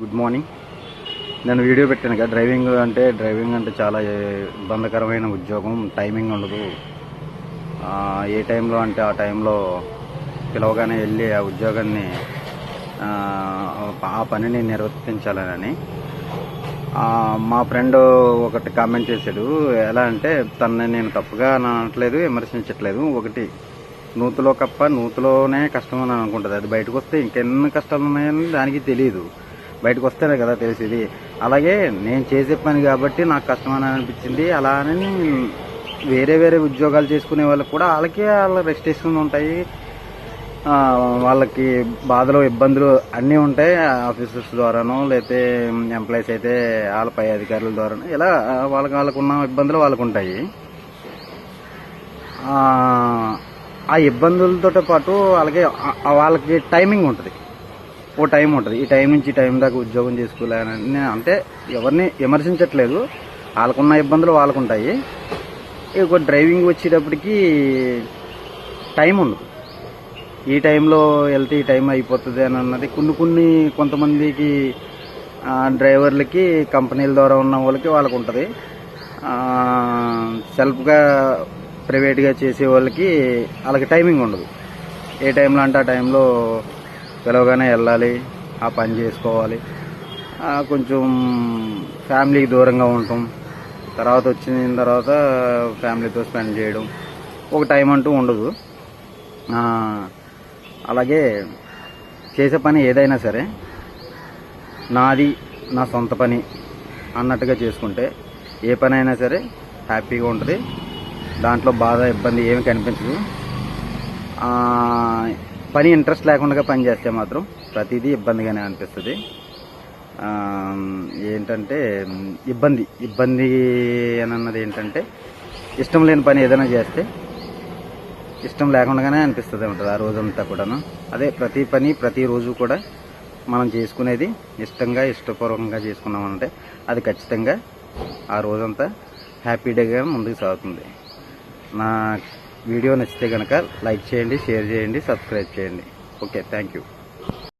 Good morning. నేను video పెట్టాను కదా, డ్రైవింగ్ అంటే చాలా ఇబ్బందికరమైన ఉద్యోగం. టైమింగ్ ఉండదు. ఏ టైంలో అంటే ఆ టైంలో పిలవగానే వెళ్ళి ఆ ఉద్యోగాన్ని ఆ పనిని నిర్వర్తించాలని మా ఫ్రెండ్ ఒకటి కామెంట్ చేశాడు. ఎలా అంటే తనని నేను తప్పుగా అనట్లేదు, విమర్శించట్లేదు. ఒకటి నూతులో కప్ప నూతులోనే కష్టం అని అనుకుంటుంది. అది బయటకు వస్తే ఇంకెన్ని కష్టాలు ఉన్నాయని దానికి తెలియదు. బయటకు వస్తేనే కదా తెలిసేది. అలాగే నేను చేసే పని కాబట్టి నాకు కష్టం అని అనిపించింది. అలా అని వేరే ఉద్యోగాలు చేసుకునే వాళ్ళకి కూడా వాళ్ళ రెస్ట్రిక్షన్స్ ఉంటాయి. వాళ్ళకి బాధలు ఇబ్బందులు అన్నీ ఉంటాయి. ఆఫీసర్స్ ద్వారానో లేకపోతే ఎంప్లాయీస్ అయితే వాళ్ళ పై అధికారుల ద్వారానో ఇలా వాళ్ళకున్న ఇబ్బందులు వాళ్ళకు ఉంటాయి. ఆ ఇబ్బందులతో పాటు అలాగే వాళ్ళకి టైమింగ్ ఉంటుంది. ఓ టైం ఉంటుంది. ఈ టైం నుంచి ఈ టైం దాకా ఉద్యోగం చేసుకోలేని అంటే ఎవరిని విమర్శించట్లేదు. వాళ్ళకున్న ఇబ్బందులు వాళ్ళకుంటాయి. ఇక డ్రైవింగ్ వచ్చేటప్పటికి టైం ఉండదు. ఈ టైంలో వెళ్తే ఈ టైం అయిపోతుంది అని అన్నది కొంతమందికి డ్రైవర్లకి కంపెనీల ద్వారా ఉన్న వాళ్ళకి ఉంటుంది. సెల్ఫ్గా ప్రైవేట్గా చేసే వాళ్ళకి టైమింగ్ ఉండదు. ఏ టైంలో అంటే ఆ టైంలో పిలవగానే వెళ్ళాలి, ఆ పని చేసుకోవాలి. కొంచెం ఫ్యామిలీకి దూరంగా ఉంటాం. వచ్చిన తర్వాత ఫ్యామిలీతో స్పెండ్ చేయడం, ఒక టైం అంటూ ఉండదు. అలాగే చేసే పని ఏదైనా సరే నాది, నా సొంత పని అన్నట్టుగా చేసుకుంటే ఏ పని అయినా సరే హ్యాపీగా ఉంటుంది. దాంట్లో బాధ ఇబ్బంది ఏమి కనిపించదు. పని ఇంట్రెస్ట్ లేకుండా పని చేస్తే మాత్రం ప్రతిదీ ఇబ్బందిగానే అనిపిస్తుంది. ఏంటంటే ఇబ్బంది అని అన్నది ఏంటంటే ఇష్టం లేని పని ఏదైనా చేస్తే ఇష్టం లేకుండానే అనిపిస్తుంది ఉంటుంది ఆ రోజంతా కూడాను. అదే ప్రతి పని ప్రతిరోజు కూడా మనం చేసుకునేది ఇష్టపూర్వకంగా చేసుకున్నామంటే అది ఖచ్చితంగా ఆ రోజంతా హ్యాపీ డేగా ముందుకు సాగుతుంది. నా వీడియో నచ్చితే కనుక లైక్ చేయండి, షేర్ చేయండి, సబ్స్క్రైబ్ చేయండి. Okay, thank you.